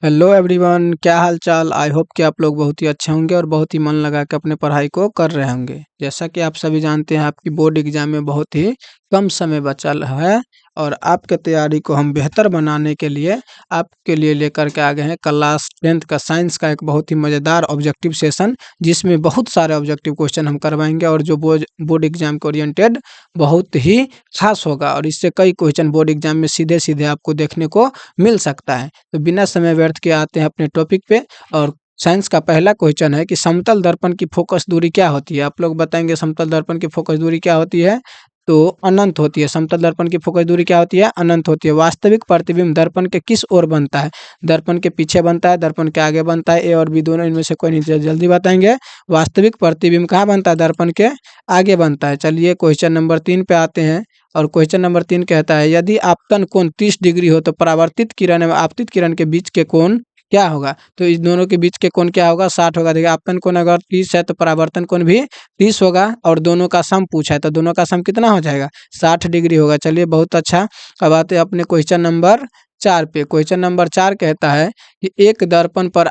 Hello everyone, क्या हाल चाल। I hope कि आप लोग बहुत ही अच्छे होंगे और बहुत ही मन लगा के अपने पढ़ाई को कर रहे होंगे। जैसा कि आप सभी जानते हैं, आपकी बोर्ड एग्जाम में बहुत ही कम समय बचा है और आपके तैयारी को हम बेहतर बनाने के लिए आपके लिए लेकर के आ गए हैं क्लास 10th का साइंस का एक बहुत ही मज़ेदार ऑब्जेक्टिव सेशन, जिसमें बहुत सारे ऑब्जेक्टिव क्वेश्चन हम करवाएंगे और जो बोर्ड एग्जाम के ओरिएंटेड बहुत ही खास होगा और इससे कई क्वेश्चन बोर्ड एग्जाम में सीधे सीधे आपको देखने को मिल सकता है। तो बिना समय व्यर्थ के आते हैं अपने टॉपिक पे। और साइंस का पहला क्वेश्चन है कि समतल दर्पण की फोकस दूरी क्या होती है। आप लोग बताएंगे समतल दर्पण की फोकस दूरी क्या होती है, तो अनंत होती है। समतल दर्पण की फोकस दूरी क्या होती है, अनंत होती है। वास्तविक प्रतिबिंब दर्पण के किस ओर बनता है। दर्पण के पीछे बनता है, दर्पण के आगे बनता है। ए और बी दोनों इनमें से कोई नहीं, जल्दी बताएंगे। वास्तविक प्रतिबिंब कहाँ बनता है, दर्पण के आगे बनता है। चलिए क्वेश्चन नंबर 3 पे आते हैं। और क्वेश्चन नंबर 3 कहता है, यदि आपतन कोण 30 डिग्री हो तो परावर्तित किरण एवं आपतित किरण के बीच के कोण क्या होगा। तो इस दोनों के बीच के कोण क्या होगा, 60 होगा। देखिए आपतन कोण अगर 30 है तो परावर्तन कोण भी 30 होगा और दोनों का सम पूछा है तो दोनों का सम कितना हो जाएगा, 60 डिग्री होगा। चलिए बहुत अच्छा। अब आते हैं अपने क्वेश्चन नंबर 4 पे। क्वेश्चन नंबर 4 कहता है कि एक दर्पण पर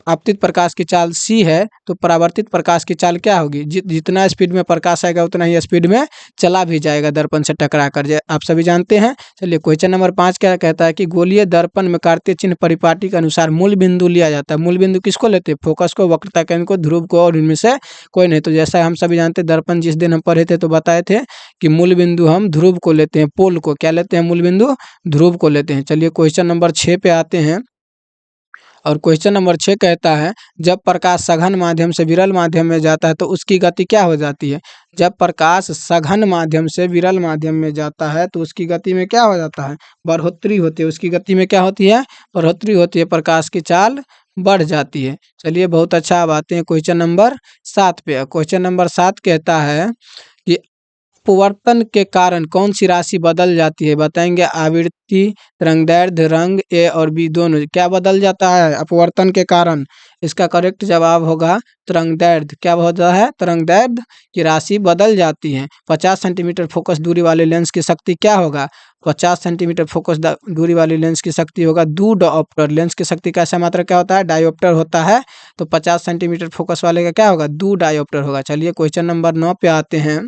आपतित प्रकाश की चाल c है तो परावर्तित प्रकाश की चाल क्या होगी। जितना स्पीड में प्रकाश आएगा उतना ही स्पीड में चला भी जाएगा दर्पण से टकरा कर, आप सभी जानते हैं। चलिए क्वेश्चन नंबर 5 क्या कहता है कि गोलीय दर्पण में कार्तीय चिन्ह परिपाटी के अनुसार मूल बिंदु लिया जाता है। मूल बिंदु किसको लेते हैं, फोकस को, वक्रता केंद्र को, ध्रुव को, और इनमें से कोई नहीं। तो जैसा हम सभी जानते हैं, दर्पण जिस दिन हम पढ़े थे तो बताए थे कि मूल बिंदु हम ध्रुव को लेते हैं, पोल को क्या लेते हैं, मूल बिंदु ध्रुव को लेते हैं। चलिए क्वेश्चन नंबर 6 पे आते हैं। और क्वेश्चन नंबर 6 कहता है, जब प्रकाश सघन माध्यम से विरल माध्यम में जाता है तो उसकी गति क्या हो जाती है। जब प्रकाश सघन माध्यम से विरल माध्यम में जाता है तो उसकी गति में क्या हो जाता है, बढ़ोतरी होती है। उसकी गति में क्या होती है, बढ़ोतरी होती है, प्रकाश की चाल बढ़ जाती है। चलिए बहुत अच्छा। अब आते हैं क्वेश्चन नंबर 7 पे। क्वेश्चन नंबर 7 कहता है कि अपवर्तन के कारण कौन सी राशि बदल जाती है। बताएंगे आवृत्ति, तरंगदैर्घ्य, रंग। ए और बी दोनों क्या बदल जाता है अपवर्तन के कारण। इसका करेक्ट जवाब होगा तरंगदैर्घ्य। क्या होता है, तरंगदैर्घ्य की राशि बदल जाती है। 50 सेंटीमीटर फोकस दूरी वाले लेंस की शक्ति क्या होगा। 50 सेंटीमीटर फोकस दूरी वाले लेंस की शक्ति होगा 2 डायोप्टर। लेंस की शक्ति का ऐसा मात्रा क्या होता है, डायोप्टर होता है। तो 50 सेंटीमीटर फोकस वाले का क्या होगा, 2 डायोप्टर होगा। चलिए क्वेश्चन नंबर 9 पे आते हैं।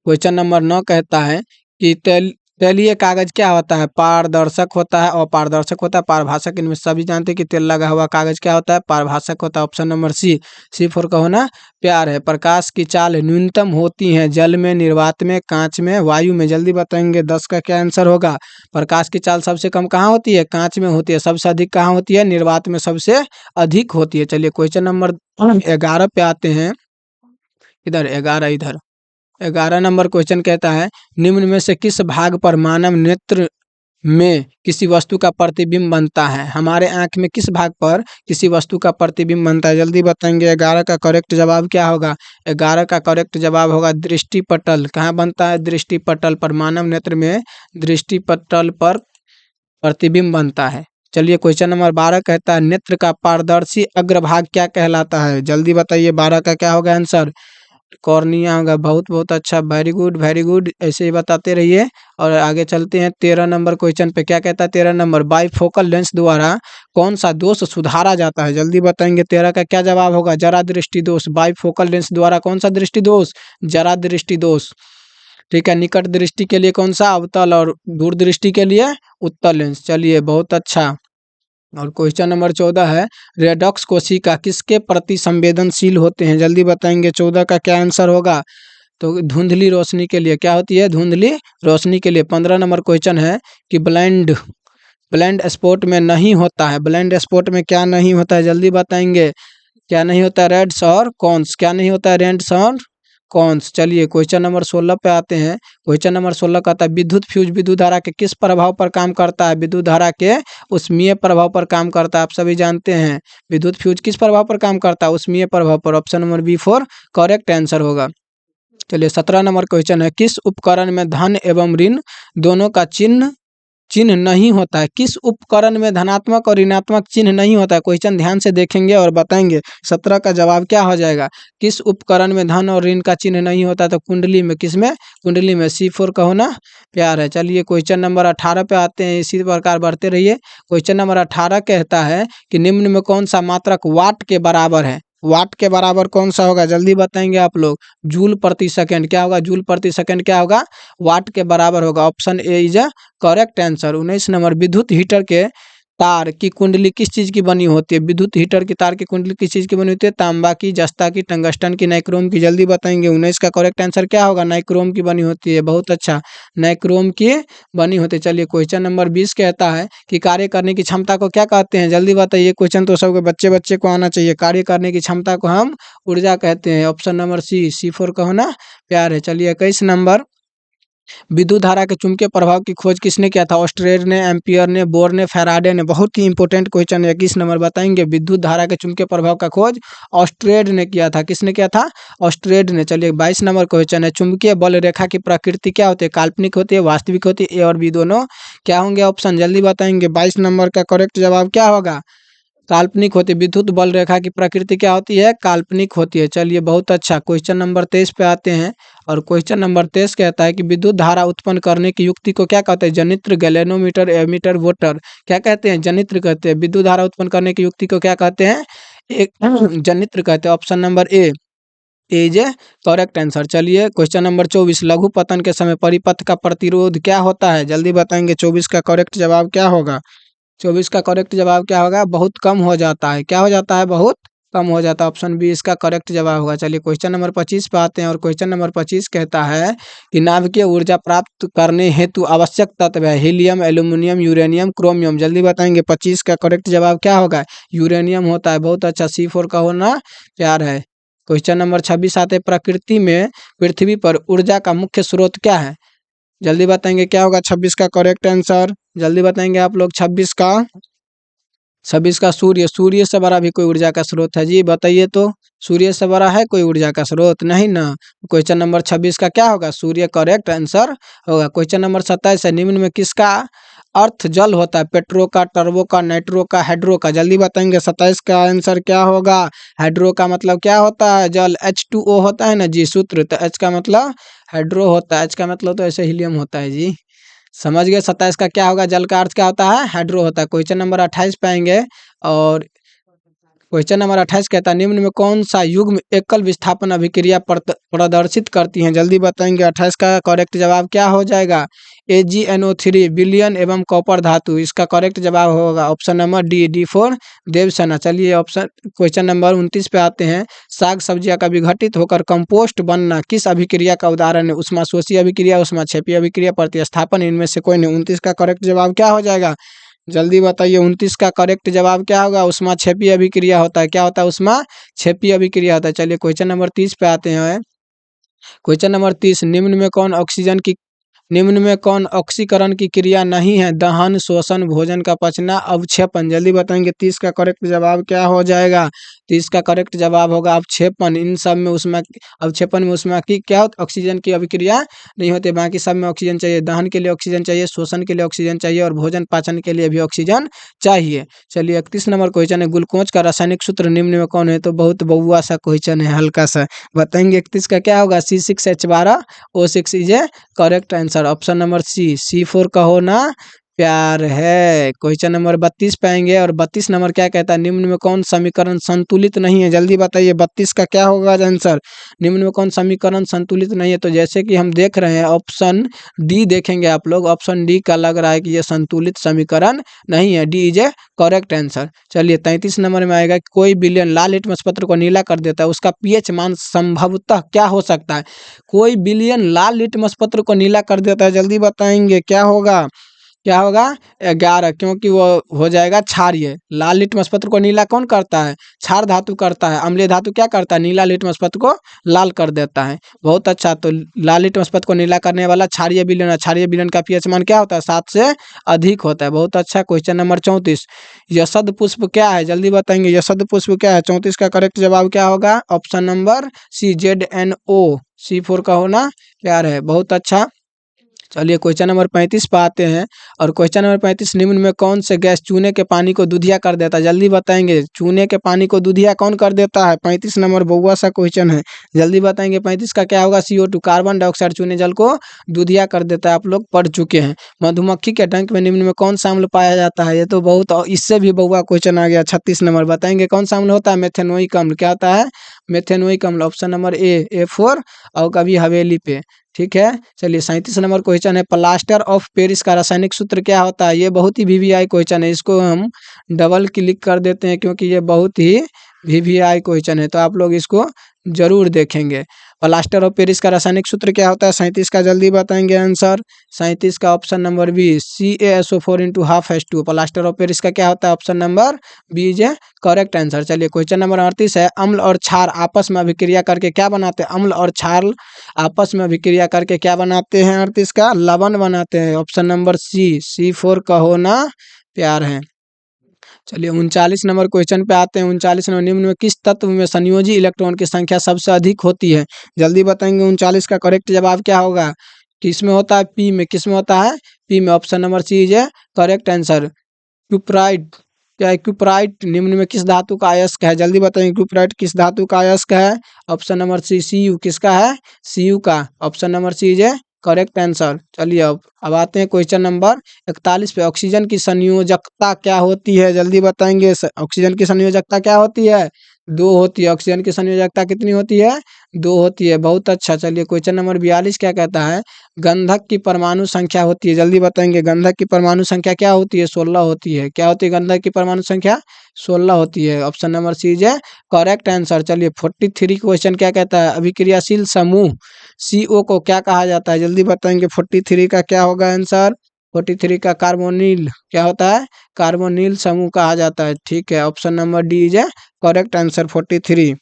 क्वेश्चन नंबर 9 कहता है कि तैलीय कागज क्या होता है, पारदर्शक होता है, अपारदर्शक होता है, पारभाषक। इनमें सभी जानते हैं कि तेल लगा हुआ कागज क्या होता है, पारभाषक होता है। ऑप्शन नंबर सी फोर का होना प्यार है। प्रकाश की चाल न्यूनतम होती है जल में, निर्वात में, कांच में, वायु में। जल्दी बताएंगे 10 का क्या आंसर होगा। प्रकाश की चाल सबसे कम कहाँ होती है, कांच में होती है। सबसे अधिक कहाँ होती है, निर्वात में सबसे अधिक होती है। चलिए क्वेश्चन नंबर 11 पे आते हैं। इधर 11, इधर 11 नंबर क्वेश्चन कहता है, निम्न में से किस भाग पर मानव नेत्र में किसी वस्तु का प्रतिबिंब बनता है। हमारे आंख में किस भाग पर किसी वस्तु का प्रतिबिंब बनता है, जल्दी बताएंगे। 11 का करेक्ट जवाब क्या होगा, 11 का करेक्ट जवाब होगा दृष्टिपटल। कहाँ बनता है, दृष्टिपटल पर। मानव नेत्र में दृष्टिपटल पर प्रतिबिंब बनता है। चलिए क्वेश्चन नंबर 12 कहता है, नेत्र का पारदर्शी अग्रभाग क्या कहलाता है। जल्दी बताइए 12 का क्या होगा आंसर, कॉर्निया होगा। बहुत बहुत अच्छा, वेरी गुड वेरी गुड, ऐसे ही बताते रहिए। और आगे चलते हैं 13 नंबर क्वेश्चन पे। क्या कहता है 13 नंबर, बाइफोकल लेंस द्वारा कौन सा दोष सुधारा जाता है। जल्दी बताएंगे 13 का क्या जवाब होगा, जरा दृष्टि दोष। बाइफोकल लेंस द्वारा कौन सा दृष्टि दोष, जरा दृष्टि दोष। ठीक है, निकट दृष्टि के लिए कौन सा, अवतल, और दूर दृष्टि के लिए उत्तल लेंस। चलिए बहुत अच्छा। और क्वेश्चन नंबर 14 है, रेडॉक्स कोशिका किसके प्रति संवेदनशील होते हैं। जल्दी बताएंगे 14 का क्या आंसर होगा। तो धुंधली रोशनी के लिए क्या होती है, धुंधली रोशनी के लिए। 15 नंबर क्वेश्चन है कि ब्लाइंड ब्लाइंड स्पॉट में नहीं होता है। ब्लाइंड स्पॉट में क्या नहीं होता है, जल्दी बताएंगे। क्या नहीं होता है, रेड्स और कॉन्स। क्या नहीं होता है, रेड्स और कॉन्स। चलिए क्वेश्चन नंबर 16 पे आते हैं। क्वेश्चन नंबर 16 कहता है, विद्युत फ्यूज विद्युत धारा के किस प्रभाव पर काम करता है। विद्युत धारा के उष्मीय प्रभाव पर काम करता है। आप सभी जानते हैं विद्युत फ्यूज किस प्रभाव पर काम करता है, उष्मीय प्रभाव पर। Option number B4 correct answer होगा। चलिए 17 नंबर क्वेश्चन है, किस उपकरण में धन एवं ऋण दोनों का चिन्ह चिन्ह नहीं होता है? किस उपकरण में धनात्मक और ऋणात्मक चिन्ह नहीं होता है? क्वेश्चन ध्यान से देखेंगे और बताएंगे। 17 का जवाब क्या हो जाएगा? किस उपकरण में धन और ऋण का चिन्ह नहीं होता? तो कुंडली में। किसमें? कुंडली में। C4 का होना प्यार है। चलिए क्वेश्चन नंबर 18 पे आते हैं, इसी प्रकार बढ़ते रहिए। क्वेश्चन नंबर 18 कहता है कि निम्न में कौन सा मात्रक वाट के बराबर है? वाट के बराबर कौन सा होगा? जल्दी बताएंगे आप लोग। जूल प्रति सेकंड। क्या होगा? जूल प्रति सेकंड क्या होगा? वाट के बराबर होगा। Option A is a correct answer. 19 number, विद्युत हीटर के तार की कुंडली किस चीज की बनी होती है? विद्युत हीटर की तार की कुंडली किस चीज की बनी होती है? तांबा की, जस्ता की, टंगस्टन की, नाइक्रोम की। जल्दी बताएंगे। 19 का करेक्ट आंसर क्या होगा? नाइक्रोम की बनी होती है। बहुत अच्छा, नाइक्रोम की बनी होती है। चलिए क्वेश्चन नंबर 20 कहता है कि कार्य करने की क्षमता को क्या कहते हैं? जल्दी बताइए। क्वेश्चन तो सबके बच्चे बच्चे को आना चाहिए। कार्य करने की क्षमता को हम ऊर्जा कहते हैं। ऑप्शन नंबर C4 का होना प्यार है। चलिए 21 नंबर, विद्युत धारा के चुंबकीय प्रभाव की खोज किसने किया था? ऑस्ट्रेड ने, एम्पियर ने, बोर ने, फैराडे ने। बहुत ही इंपॉर्टेंट क्वेश्चन है। 21 नंबर बताएंगे। विद्युत धारा के चुंबकीय प्रभाव का खोज ऑस्ट्रेड ने किया था। किसने किया था? ऑस्ट्रेड ने। चलिए 22 नंबर क्वेश्चन है, चुंबकीय बल रेखा की प्रकृति क्या होती है? काल्पनिक होती है, वास्तविक होती है? ए और बी दोनों क्या होंगे ऑप्शन? जल्दी बताएंगे। 22 नंबर का करेक्ट जवाब क्या होगा? काल्पनिक होती है। विद्युत बल रेखा की प्रकृति क्या होती है? काल्पनिक होती है। चलिए बहुत अच्छा। क्वेश्चन नंबर 23 पे आते हैं और क्वेश्चन नंबर 23 कहता है कि विद्युत धारा उत्पन्न करने की युक्ति को क्या कहते हैं? जनित्र, गैलेनोमीटर, एमीटर, वोटर। क्या कहते हैं? जनित्र कहते हैं। विद्युत धारा उत्पन्न करने की युक्ति को क्या कहते हैं? एक जनित्र कहते हैं। Option number A is a correct answer. चलिए क्वेश्चन नंबर 24, लघु पतन के समय परिपथ का प्रतिरोध क्या होता है? जल्दी बताएंगे। 24 का करेक्ट जवाब क्या होगा? 24 का करेक्ट जवाब क्या होगा? बहुत कम हो जाता है। क्या हो जाता है? बहुत कम हो जाता है। ऑप्शन बी इसका करेक्ट जवाब होगा। चलिए क्वेश्चन नंबर 25 पे आते हैं और क्वेश्चन नंबर 25 कहता है कि नाभिकीय ऊर्जा प्राप्त करने हेतु आवश्यक तत्व है हीलियम, एल्यूमिनियम, यूरेनियम, क्रोमियम। जल्दी बताएंगे। 25 का करेक्ट जवाब क्या होगा? यूरेनियम होता है। बहुत अच्छा, C4 का होना प्यार है। क्वेश्चन नंबर 26 आते हैं, प्रकृति में पृथ्वी पर ऊर्जा का मुख्य स्रोत क्या है? जल्दी बताएंगे क्या होगा 26 का करेक्ट आंसर? जल्दी बताएंगे आप लोग। 26 का सूर्य। सूर्य से बड़ा भी कोई ऊर्जा का स्रोत है? जी बताइए तो। सूर्य से बड़ा है कोई ऊर्जा का स्रोत? नहीं ना। क्वेश्चन नंबर 26 का क्या होगा? सूर्य करेक्ट आंसर होगा। क्वेश्चन नंबर 27 है, निम्न में किसका अर्थ जल होता है? पेट्रो का, टर्बो का, नाइट्रो का, हाइड्रो का। जल्दी बताएंगे। 27 का आंसर क्या होगा? हाइड्रो का मतलब क्या होता है? जल, H2O होता है ना जी सूत्र। तो H का मतलब हाइड्रो होता है। H का मतलब तो ऐसे हीलियम होता है जी। समझ गए। 27 का क्या होगा? जल का अर्थ क्या होता है? हाइड्रो होता है। क्वेश्चन नंबर 28 पे आएंगे और क्वेश्चन नंबर 28 कहता है, निम्न में कौन सा युग्म एकल विस्थापन अभिक्रिया प्रदर्शित करती हैं? जल्दी बताएंगे। 28 का करेक्ट जवाब क्या हो जाएगा? AgNO3, विलियन एवं कॉपर धातु। इसका करेक्ट जवाब होगा option number D for Devasena. चलिए ऑप्शन क्वेश्चन नंबर 29 पे आते हैं, साग सब्जियां का विघटित होकर कंपोस्ट बनना किस अभिक्रिया का उदाहरण है? उष्माशोषी अभिक्रिया, उष्माक्षेपी अभिक्रिया, प्रतिस्थापन। इनमें से कोई नहीं। 29 का करेक्ट जवाब क्या हो जाएगा? जल्दी बताइए। 29 का करेक्ट जवाब क्या होगा? उष्माक्षेपी अभिक्रिया होता है। क्या होता है? उष्माक्षेपी अभिक्रिया होता है। चलिए क्वेश्चन नंबर 30 पे आते हैं। क्वेश्चन नंबर 30, निम्न में कौन ऑक्सीकरण की क्रिया नहीं है? दहन, शोषण, भोजन का पचना, अवक्षेपण। जल्दी बताएंगे। 30 का करेक्ट जवाब क्या हो जाएगा? 30 का करेक्ट जवाब होगा अवक्षेपण। इन सब में उसमें अवक्षेपण में उसमें की क्या होता? ऑक्सीजन की अभिक्रिया नहीं होती। बाकी सब में ऑक्सीजन चाहिए। दहन के लिए ऑक्सीजन चाहिए, शोषण के लिए ऑक्सीजन चाहिए और भोजन पाचन के लिए भी ऑक्सीजन चाहिए। चलिए 31 नंबर क्वेश्चन है, ग्लूकोज का रासायनिक सूत्र निम्न में कौन है? तो बहुत बउआ सा क्वेश्चन है, हल्का सा बताएंगे। 31 का क्या होगा? C6H12O6 is a correct answer. Option number C4 का होना प्यार है। क्वेश्चन नंबर 32 पे आएंगे और 32 नंबर क्या कहता है? निम्न में कौन समीकरण संतुलित नहीं है? जल्दी बताइए। 32 का क्या होगा आंसर? निम्न में कौन समीकरण संतुलित नहीं है? तो जैसे कि हम देख रहे हैं ऑप्शन डी देखेंगे आप लोग। ऑप्शन डी का लग रहा है कि ये संतुलित समीकरण नहीं है। D is a correct answer. चलिए 33 नंबर में आएगा, कोई विलयन लाल लिटमस पत्र को नीला कर देता है, उसका पीएच मान संभवतः क्या हो सकता है? कोई विलयन लाल लिटमस पत्र को नीला कर देता है। जल्दी बताएंगे क्या होगा? क्या होगा? 11, क्योंकि वो हो जाएगा क्षारीय। लाल लिटमस पत्र को नीला कौन करता है? क्षार धातु करता है। अम्लीय धातु क्या करता है? नीला लिटमस पत्र को लाल कर देता है। बहुत अच्छा। तो लाल लिटमस पत्र को नीला करने वाला क्षारीय विलयन है। क्षारीय विलयन का पीएच मान क्या होता है? 7 से अधिक होता है। बहुत अच्छा। क्वेश्चन नंबर 34, यशद पुष्प क्या है? जल्दी बताएंगे। यशद पुष्प क्या है? 34 का करेक्ट जवाब क्या होगा? Option number C ZNO। C4 का होना प्यार है। बहुत अच्छा। चलिए क्वेश्चन नंबर 35 पे आते हैं। और क्वेश्चन नंबर 35, निम्न में कौन से गैस चूने के पानी को दूधिया कर देता है? जल्दी बताएंगे, चूने के पानी को दूधिया कौन कर देता है? 35 नंबर बउआ सा क्वेश्चन है, जल्दी बताएंगे। 35 का क्या होगा? CO2, कार्बन डाइऑक्साइड चूने जल को दूधिया कर देता है, आप लोग पढ़ चुके हैं। मधुमक्खी के डंक में निम्न में कौन सा अम्ल पाया जाता है? ये तो बहुत, इससे भी बउआ क्वेश्चन आ गया। 36 नंबर बताएंगे कौन सा अम्ल होता है? मेथेनोइक अम्ल। क्या होता है? मेथेनोइक अम्ल। ऑप्शन नंबर A4, और कभी हवेली पे, ठीक है। चलिए 37 नंबर क्वेश्चन है, प्लास्टर ऑफ पेरिस का रासायनिक सूत्र क्या होता है? ये बहुत ही VVI क्वेश्चन है, इसको हम डबल क्लिक कर देते हैं क्योंकि ये बहुत ही VVI क्वेश्चन है, तो आप लोग इसको जरूर देखेंगे। प्लास्टर ऑफ पेरिस का रासायनिक सूत्र क्या होता है? 37 का जल्दी बताएंगे आंसर। 37 का option number B, CaSO4 into half H2। Plaster of Paris का क्या होता है? Option number B is a correct answer. चलिए क्वेश्चन नंबर 38 है, अम्ल और क्षार आपस में अभिक्रिया करके क्या बनाते हैं? अम्ल और क्षार आपस में अभिक्रिया करके क्या बनाते हैं? 38 का लवण बनाते हैं। ऑप्शन नंबर C4 का होना प्यार है। चलिए 39 नंबर क्वेश्चन पे आते हैं। 39 नंबर, निम्न में किस तत्व में संयोजी इलेक्ट्रॉन की संख्या सबसे अधिक होती है? जल्दी बताएंगे। 39 का करेक्ट जवाब क्या होगा? किस में होता है? P में। किस में होता है? P में। Option number C is a correct answer. Cuprite, क्या है क्यूप्राइट? निम्न में किस धातु का अयस्क है? जल्दी बताएंगे, क्यूप्राइट किस धातु का अयस्क है? Option number C, Cu। किसका है? Cu का। Option number C is a correct answer. चलिए अब आते हैं क्वेश्चन नंबर 41 पे, ऑक्सीजन की संयोजकता क्या होती है? जल्दी बताएंगे। ऑक्सीजन की संयोजकता क्या होती है? 2 होती है। ऑक्सीजन की संयोजकता कितनी होती है? 2 होती है। बहुत अच्छा। चलिए क्वेश्चन नंबर 42 क्या कहता है? गंधक की परमाणु संख्या होती है, जल्दी बताएंगे। गंधक की परमाणु संख्या क्या होती है? 16 होती है। क्या होती है गंधक की परमाणु संख्या? 16 होती है। Option number C is a correct answer. चलिए 43 क्वेश्चन क्या कहता है? अभिक्रियाशील समूह CO को क्या कहा जाता है? जल्दी बताएंगे। 43 का क्या होगा आंसर? 43 का कार्बोनिल क्या होता है? कार्बोनिल समूह कहा जाता है, ठीक है। Option number D is a correct answer 43।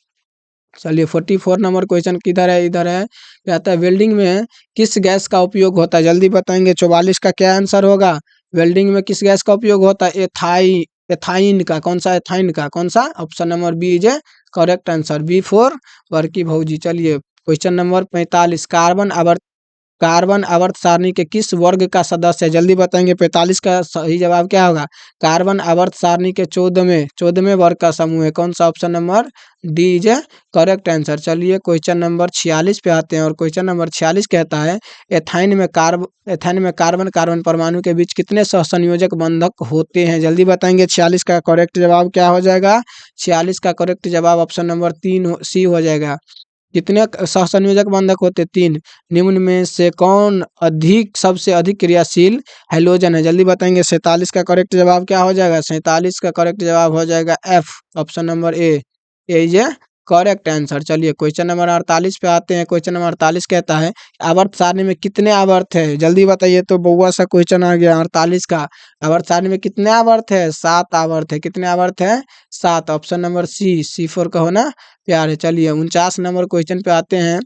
चलिए 44 नंबर क्वेश्चन किधर है? इधर है। कहता है वेल्डिंग में किस गैस का उपयोग होता है? जल्दी बताएंगे। 44 का क्या आंसर होगा? वेल्डिंग में किस गैस का उपयोग होता है? एथाइन का। कौन सा? एथाइन का। कौन सा? Option number B is a correct answer. B4 Varkey भौजी। चलिए क्वेश्चन नंबर 45, कार्बन आवर्त सारणी के किस वर्ग का सदस्य है? जल्दी बताएंगे। 45 का सही जवाब क्या होगा? कार्बन आवर्त सारणी के 14वें वर्ग का समूह है। कौन सा? Option number D is a correct answer. चलिए क्वेश्चन नंबर 46 पे आते हैं। और क्वेश्चन नंबर 46 कहता है, एथाइन में कार्बन कार्बन परमाणु के बीच कितने सहसंयोजक बंधक होते हैं? जल्दी बताएंगे। 46 का करेक्ट जवाब क्या हो जाएगा? 46 का करेक्ट जवाब ऑप्शन नंबर C हो जाएगा। कितने सहसंयोजक बंधक होते? 3। निम्न में से कौन सबसे अधिक क्रियाशील हैलोजन है? जल्दी बताएंगे। 47 का करेक्ट जवाब क्या हो जाएगा? 47 का करेक्ट जवाब हो जाएगा F, option number A is a correct answer. चलिए क्वेश्चन नंबर 48 पे आते हैं। क्वेश्चन नंबर 48 कहता है, आवर्त सारणी में कितने आवर्त है? जल्दी बताइए। तो बउआ सा क्वेश्चन आ गया 48 का। आवर्त सारणी में कितने आवर्त है? 7 आवर्त है। कितने आवर्त है? 7। ऑप्शन नंबर C4 का होना प्यार है। चलिए 49 नंबर क्वेश्चन पे आते हैं।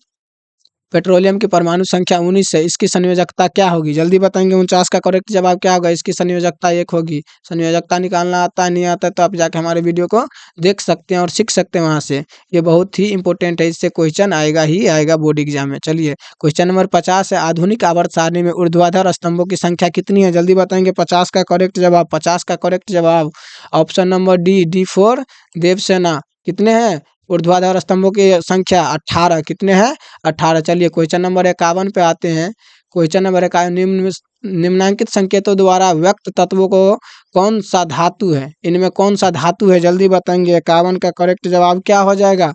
पेट्रोलियम की परमाणु संख्या 19 है, इसकी संयोजकता क्या होगी? जल्दी बताएंगे। 49 का करेक्ट जवाब क्या होगा? इसकी संयोजकता 1 होगी। संयोजकता निकालना आता है, नहीं आता है तो आप जाके हमारे वीडियो को देख सकते हैं और सीख सकते हैं वहां से। ये बहुत ही इंपॉर्टेंट है, इससे क्वेश्चन आएगा ही आएगा बोर्ड एग्जाम में। चलिए क्वेश्चन नंबर 50 है, आधुनिक आवर्त सारणी में ऊर्ध्वाधर स्तंभों की संख्या कितनी है? जल्दी बताएंगे। 50 का करेक्ट जवाब। 50 का करेक्ट जवाब ऑप्शन नंबर D4 देवसेना। कितने हैं ऊर्ध्वाधर स्तंभों की संख्या? 18। कितने हैं? 18। चलिए क्वेश्चन नंबर 51 पे आते हैं। क्वेश्चन नंबर 51, निम्नांकित संकेतों द्वारा व्यक्त तत्वों को कौन सा धातु है? इनमें कौन सा धातु है? जल्दी बताएंगे। 51 का करेक्ट जवाब क्या हो जाएगा?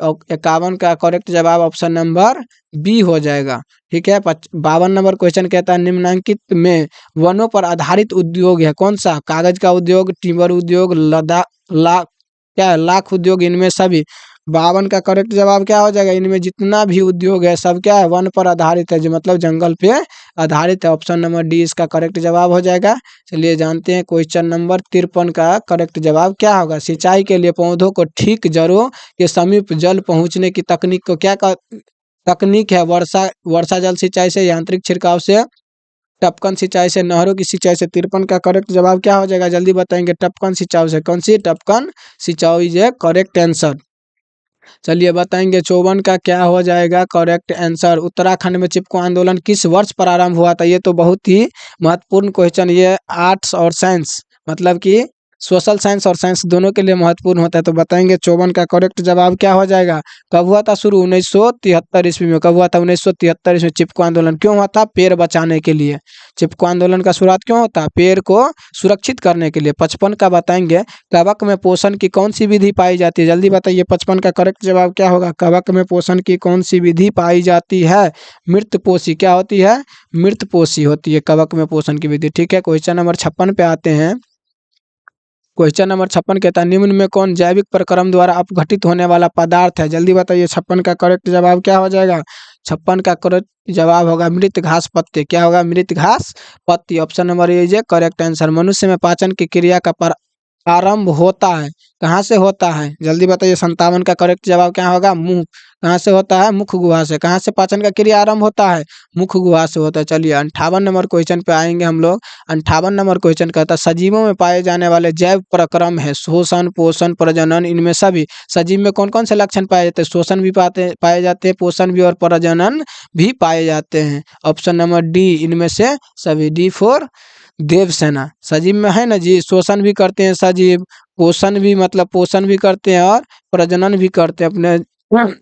51 का करेक्ट जवाब ऑप्शन नंबर B हो जाएगा, ठीक है। 52 नंबर क्वेश्चन कहता है, निम्नांकित में वनों पर आधारित उद्योग है कौन सा? कागज का उद्योग, टिम्बर उद्योग, क्या है लाख उद्योग, इनमें सभी। 52 का करेक्ट जवाब क्या हो जाएगा? इनमें जितना भी उद्योग है सब क्या है? वन पर आधारित है, जो मतलब जंगल पे आधारित है। ऑप्शन नंबर D इसका करेक्ट जवाब हो जाएगा। चलिए जानते हैं क्वेश्चन नंबर 53 का करेक्ट जवाब क्या होगा? सिंचाई के लिए पौधों को ठीक जड़ों के समीप जल पहुंचने की तकनीक को तकनीक है? वर्षा जल सिंचाई से, यांत्रिक छिड़काव से, टपकन सिंचाई से, नहरों की सिंचाई से। 53 का करेक्ट जवाब क्या हो जाएगा? जल्दी बताएंगे। टपकन सिंचाई से। कौन सी? टपकन सिंचाई इज ए करेक्ट आंसर। चलिए बताएंगे 54 का क्या हो जाएगा करेक्ट आंसर। उत्तराखंड में चिपको आंदोलन किस वर्ष प्रारंभ हुआ था? ये तो बहुत ही महत्वपूर्ण क्वेश्चन, ये आर्ट्स और साइंस मतलब कि सोशल साइंस और साइंस दोनों के लिए महत्वपूर्ण होता है। तो बताएंगे 54 का करेक्ट जवाब क्या हो जाएगा। कब हुआ था शुरू? 1973 ईस्वी में। कब हुआ था? 1973 ईस्वी। चिपको आंदोलन क्यों हुआ था? पेड़ बचाने के लिए। चिपको आंदोलन का शुरुआत क्यों होता है? पेड़ को सुरक्षित करने के लिए। 55 का बताएंगे कवक में पोषण की कौन सी विधि पाई जाती है? जल्दी बताइए 55 का करेक्ट जवाब क्या होगा। कवक में पोषण की कौन सी विधि पाई जाती है? मृतपोषी। क्या होती है? मृतपोषी होती है कवक में पोषण की विधि। ठीक है, क्वेश्चन नंबर 56 पे आते हैं। क्वेश्चन नंबर 56 कहता है निम्न में कौन जैविक प्रक्रम द्वारा अपघटित होने वाला पदार्थ है? जल्दी बताइए 56 का करेक्ट जवाब क्या हो जाएगा। 56 का करेक्ट जवाब होगा मृत घास पत्ते। क्या होगा? मृत घास पत्ती। Option number A is correct answer. मनुष्य में पाचन की क्रिया का आरंभ होता है, कहाँ से होता है? जल्दी बताइए 57 का करेक्ट जवाब क्या होगा। मुंह। कहाँ से होता है? मुख गुहा से। कहाँ से पाचन का क्रिया आरंभ होता है? मुख गुहा से होता है। चलिए 58 नंबर क्वेश्चन पे आएंगे हम लोग। 58 नंबर क्वेश्चन कहता है सजीवों में पाए जाने वाले जैव प्रक्रम है शोषण, पोषण, प्रजनन, इनमें सभी सजीव में कौन कौन से लक्षण पाए जाते हैं? शोषण भी पाए जाते हैं, पोषण भी और प्रजनन भी पाए जाते हैं। ऑप्शन नंबर डी इनमें से सभी। D for Devasena. सजीव में है ना जी, शोषण भी करते हैं सजीव, पोषण भी मतलब पोषण भी करते हैं और प्रजनन भी करते हैं, अपने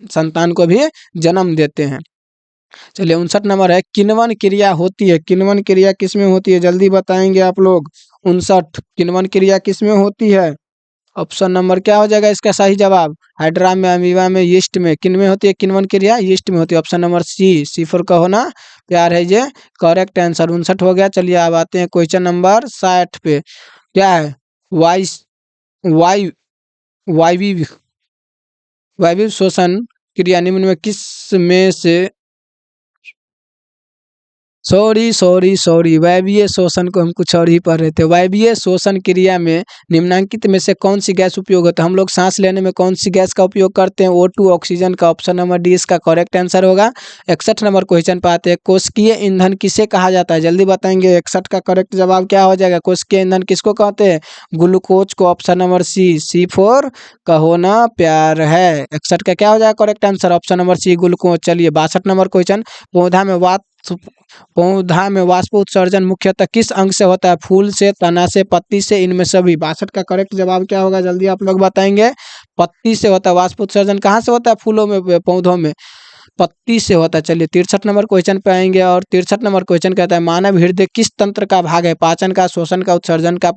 संतान को भी जन्म देते हैं। चलिए 59 नंबर है किण्वन क्रिया होती है। किण्वन क्रिया किस में होती है? जल्दी बताएंगे आप लोग। 59 किण्वन क्रिया किस में होती है? ऑप्शन नंबर क्या हो जाएगा इसका सही जवाब? हाइड्रा में, अमीबा में, यीस्ट में। किन में होती है किण्वन क्रिया? यीस्ट में होती है। ऑप्शन नंबर सी, सीफर का होना प्यार है ये करेक्ट आंसर। 59 हो गया। चलिए अब आते हैं क्वेश्चन नंबर 60 पे। क्या है? वाई वाई वायवीय वायवीय शोषण क्रिया निम्न में किस में से सॉरी वायवीय शोषण को हम कुछ और ही पढ़ रहे थे। वायवीय शोषण क्रिया में निम्नांकित में से कौन सी गैस उपयोग होता है? हम लोग सांस लेने में कौन सी गैस का उपयोग करते हैं? O2 ऑक्सीजन का। ऑप्शन नंबर डी इसका करेक्ट आंसर होगा। 61 नंबर क्वेश्चन पे आते हैं कोशिकीय ईंधन किसे कहा जाता है? जल्दी बताएंगे 61 का करेक्ट जवाब क्या हो जाएगा। कोशिकीय ईंधन किसको कहते हैं? ग्लूकोज को। ऑप्शन नंबर सी, C4 का होना प्यार है। 61 का क्या हो जाएगा correct answer? Option number C glucose. चलिए 62 नंबर क्वेश्चन पौधा में वाष्प उत्सर्जन मुख्यतः किस अंग से होता है? फूल से, तना से, पत्ती से, इनमें सभी। 62 का करेक्ट जवाब क्या होगा? जल्दी आप लोग बताएंगे। पत्ती से होता है वाष्प उत्सर्जन। कहाँ से होता है? फूलों में, पौधों में पत्ती से होता है। चलिए 63 नंबर क्वेश्चन पे आएंगे और 63 नंबर क्वेश्चन कहता है मानव हृदय किस तंत्र का भाग है? पाचन का, श्वसन का, उत्सर्जन का,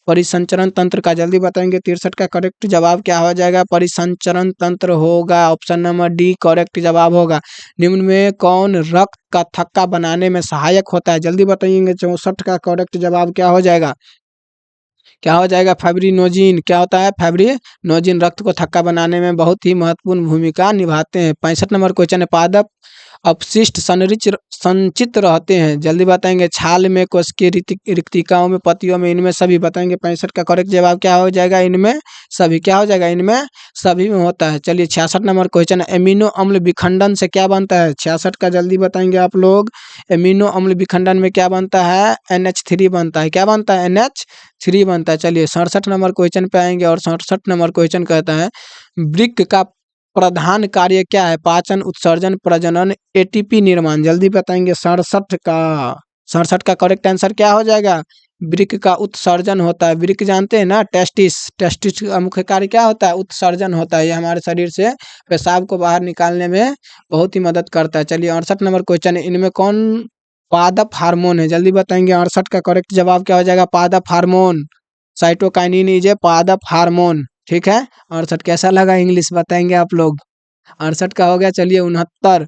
परिसंचरण तंत्र का। जल्दी बताएंगे 63 का करेक्ट जवाब क्या हो जाएगा। परिसंचरण तंत्र होगा। ऑप्शन नंबर डी करेक्ट जवाब होगा। निम्न में कौन रक्त का थक्का बनाने में सहायक होता है? जल्दी बताइएगा 64 का करेक्ट जवाब क्या हो जाएगा। क्या हो जाएगा? फाइब्रिनोजिन। क्या होता है? फाइब्रिनोजिन रक्त को थक्का बनाने में बहुत ही महत्वपूर्ण भूमिका निभाते हैं। 65 नंबर क्वेश्चन है पादप अपशिष्ट संचित रहते हैं। जल्दी बताएंगे छाल में, कोशिकीय रिक्तिकाओं में, पत्तियों में, इनमें सभी। बताएंगे 65 का करेक्ट जवाब क्या हो जाएगा। इनमें सभी। क्या हो जाएगा? इनमें सभी में होता है। चलिए 66 नंबर क्वेश्चन है एमिनो अम्ल विखंडन से क्या बनता है? 66 का जल्दी बताएंगे आप लोग। एमिनो अम्ल विखंडन में क्या बनता है? NH3 बनता है। क्या बनता है? NH3 बनता है। चलिए 67 नंबर क्वेश्चन पे आएंगे और 67 नंबर क्वेश्चन कहता है वृक्क का प्रधान कार्य क्या है? पाचन, उत्सर्जन, प्रजनन, ATP निर्माण। जल्दी बताएंगे 67 का करेक्ट आंसर क्या हो जाएगा। वृक्क का उत्सर्जन होता है। वृक्क जानते हैं ना, टेस्टिस का मुख्य कार्य क्या होता है? उत्सर्जन होता है। ये हमारे शरीर से पेशाब को बाहर निकालने में बहुत ही मदद करता है। चलिए 68 नंबर क्वेश्चन है इनमें कौन पादप हार्मोन है? जल्दी बताएंगे 68 का करेक्ट जवाब क्या हो जाएगा। पादप हार्मोन। साइटोकाइनिन इज ए पादप हार्मोन। ठीक है। 68 कैसा लगा इंग्लिश बताएंगे आप लोग। 68 का हो गया। चलिए 69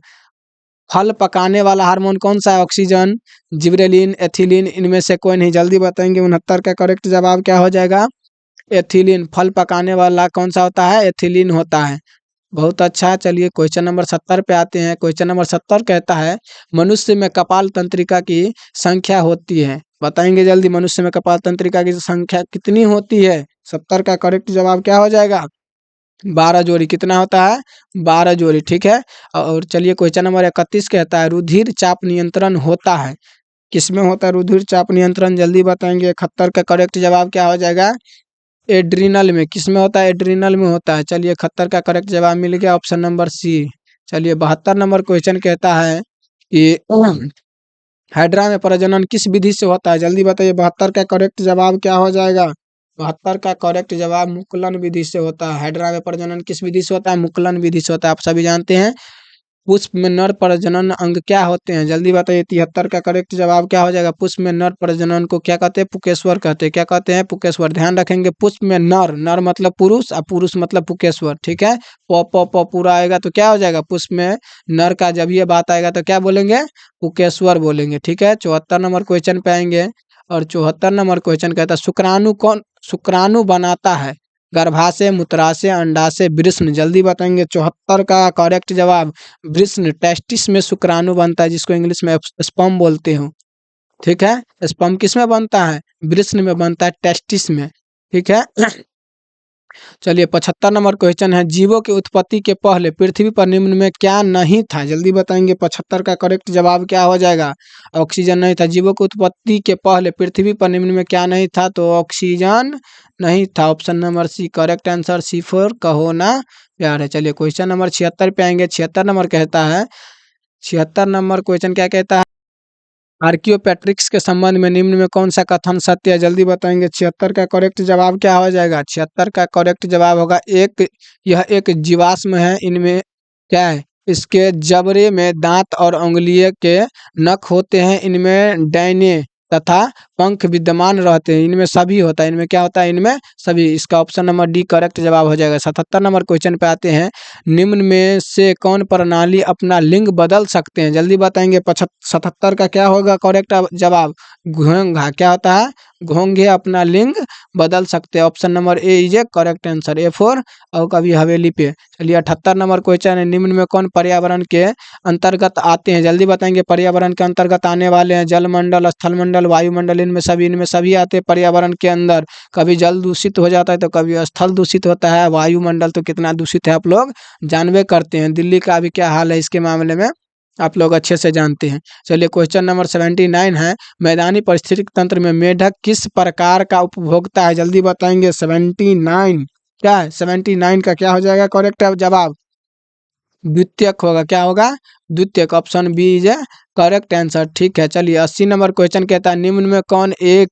फल पकाने वाला हार्मोन कौन सा है? ऑक्सीजन, जिब्रेलिन, एथिलीन, इनमें से कोई नहीं। जल्दी बताएंगे 69 का करेक्ट जवाब क्या हो जाएगा। एथिलीन। फल पकाने वाला कौन सा होता है? एथिलीन होता है। बहुत अच्छा। चलिए क्वेश्चन नंबर 70 पे आते हैं। क्वेश्चन नंबर 70 कहता है मनुष्य में कपाल तंत्रिका की संख्या होती है। बताएंगे जल्दी मनुष्य में कपाल तंत्रिका की संख्या कितनी होती है? 70 का करेक्ट जवाब क्या हो जाएगा। 12 जोड़ी। कितना होता है? 12 जोड़ी। ठीक है। और चलिए क्वेश्चन नंबर 31 कहता है रुधिर चाप नियंत्रण होता है किसमें होता है? रुधिर चाप नियंत्रण। जल्दी बताएंगे 71 का करेक्ट जवाब क्या हो जाएगा। एड्रिनल में, किस में होता है? एड्रिनल में होता है। चलिए 71 का करेक्ट जवाब मिल गया, ऑप्शन नंबर सी। चलिए 72 नंबर क्वेश्चन कहता है कि हाइड्रा में प्रजनन किस विधि से होता है? जल्दी बताइए, 72 का करेक्ट जवाब क्या हो जाएगा? 72 का करेक्ट जवाब मुकुलन विधि से होता है। हाइड्रा में प्रजनन किस विधि से होता है? मुकुलन विधि से होता है। आप सभी जानते हैं। पुष्प में नर प्रजनन अंग क्या होते हैं? जल्दी बताइए, 73 का करेक्ट जवाब क्या हो जाएगा? पुष्प में नर प्रजनन को क्या कहते हैं? पुकेश्वर कहते हैं। क्या कहते हैं? पुकेश्वर। ध्यान रखेंगे, पुष्प में नर, नर मतलब पुरुष और पुरुष मतलब पुकेश्वर, ठीक है। प पूरा आएगा तो क्या हो जाएगा? पुष्प में नर का जब ये बात आएगा तो क्या बोलेंगे? पुकेश्वर बोलेंगे, ठीक है। 74 नंबर क्वेश्चन पे आएंगे और 74 नंबर क्वेश्चन कहता है शुक्राणु बनाता है? गर्भाशय, मूत्राशय, अंडाशय, वृषण। जल्दी बताएंगे। 74 का करेक्ट जवाब वृषण, टेस्टिस में शुक्राणु बनता है, जिसको इंग्लिश में स्पर्म बोलते हो, ठीक है। स्पर्म किस में बनता है? वृषण में बनता है, टेस्टिस में, ठीक है। चलिए 75 नंबर क्वेश्चन है, जीवों की उत्पत्ति के पहले पृथ्वी पर निम्न में क्या नहीं था? जल्दी बताएंगे। 75 का करेक्ट जवाब क्या हो जाएगा? ऑक्सीजन नहीं था। जीवों की उत्पत्ति के पहले पृथ्वी पर निम्न में क्या नहीं था? तो ऑक्सीजन नहीं था। Option number C correct answer, C4 कहो ना प्यार है। चलिए क्वेश्चन नंबर 76 पे आएंगे। 76 नंबर कहता है, 76 नंबर क्वेश्चन क्या कहता है? आर्कियोपेट्रिक्स के संबंध में निम्न में कौन सा कथन सत्य है? जल्दी बताएंगे। 76 का करेक्ट जवाब क्या हो जाएगा? 76 का करेक्ट जवाब होगा यह एक जीवाश्म है। इनमें क्या है? इसके जबड़े में दांत और उंगलियों के नख होते हैं। इनमें डैने तथा पंख विद्यमान रहते हैं। इनमें सभी होता है। इनमें क्या होता है? इनमें सभी। इसका ऑप्शन नंबर डी करेक्ट जवाब हो जाएगा। 77 नंबर क्वेश्चन पे आते हैं, निम्न में से कौन प्रणाली अपना लिंग बदल सकते हैं? जल्दी बताएंगे। 77 का क्या होगा करेक्ट जवाब? घोंघा। क्या होता है? घोंघे अपना लिंग बदल सकते हैं। Option number A is a correct answer, A4 और कभी हवेली पे। चलिए 78 नंबर क्वेश्चन है, निम्न में कौन पर्यावरण के अंतर्गत आते हैं? जल्दी बताएंगे। पर्यावरण के अंतर्गत आने वाले हैं जलमंडल, स्थलमंडल, वायुमंडल। इनमें सभी आते हैं पर्यावरण के अंदर। कभी जल दूषित हो जाता है तो कभी स्थल दूषित होता है। वायुमंडल तो कितना दूषित है आप लोग जानबे करते हैं। दिल्ली का अभी क्या हाल है इसके मामले में आप लोग अच्छे से जानते हैं। चलिए क्वेश्चन नंबर 79 है, मैदानी पारिस्थितिक तंत्र में मेढक किस प्रकार का उपभोक्ता है? जल्दी बताएंगे। 79 क्या है? 79 का क्या हो जाएगा करेक्ट जवाब? द्वितीयक होगा। क्या होगा? द्वितीयक। Option B is a correct answer, ठीक है। चलिए 80 नंबर क्वेश्चन कहता है, निम्न में कौन एक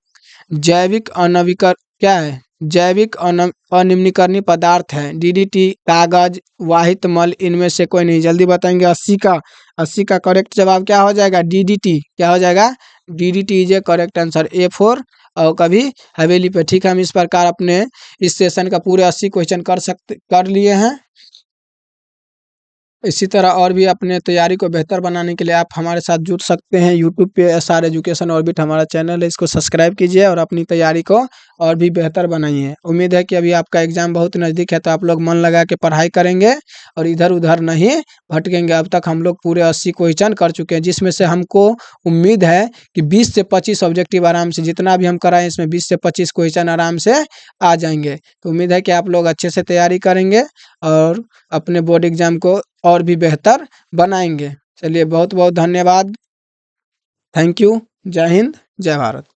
जैविक अनवीकर क्या है? जैविक अनिम्नीकरणीय पदार्थ है? DDT, कागज, वाहित मल। इनमें से कोई नहीं। जल्दी बताएंगे। 80 का करेक्ट जवाब क्या हो जाएगा? DDT। क्या हो जाएगा? DDT is a correct answer, A4 और कभी हवेली पे, ठीक है। हम इस प्रकार अपने इस सेशन का पूरे 80 क्वेश्चन कर लिए हैं। इसी तरह और भी अपने तैयारी को बेहतर बनाने के लिए आप हमारे साथ जुड़ सकते हैं। यूट्यूब पे SR एजुकेशन ऑर्बिट हमारा चैनल है, इसको सब्सक्राइब कीजिए और अपनी तैयारी को और भी बेहतर बनाइए। उम्मीद है कि अभी आपका एग्जाम बहुत नज़दीक है, तो आप लोग मन लगा के पढ़ाई करेंगे और इधर उधर नहीं भटकेंगे। अब तक हम लोग पूरे 80 क्वेश्चन कर चुके हैं, जिसमें से हमको उम्मीद है कि 20 से 25 ऑब्जेक्टिव आराम से, जितना भी हम कराएं इसमें 20 से 25 क्वेश्चन आराम से आ जाएंगे। तो उम्मीद है कि आप लोग अच्छे से तैयारी करेंगे और अपने बोर्ड एग्जाम को और भी बेहतर बनाएंगे। चलिए बहुत बहुत धन्यवाद। Thank you. जय हिंद, जय भारत।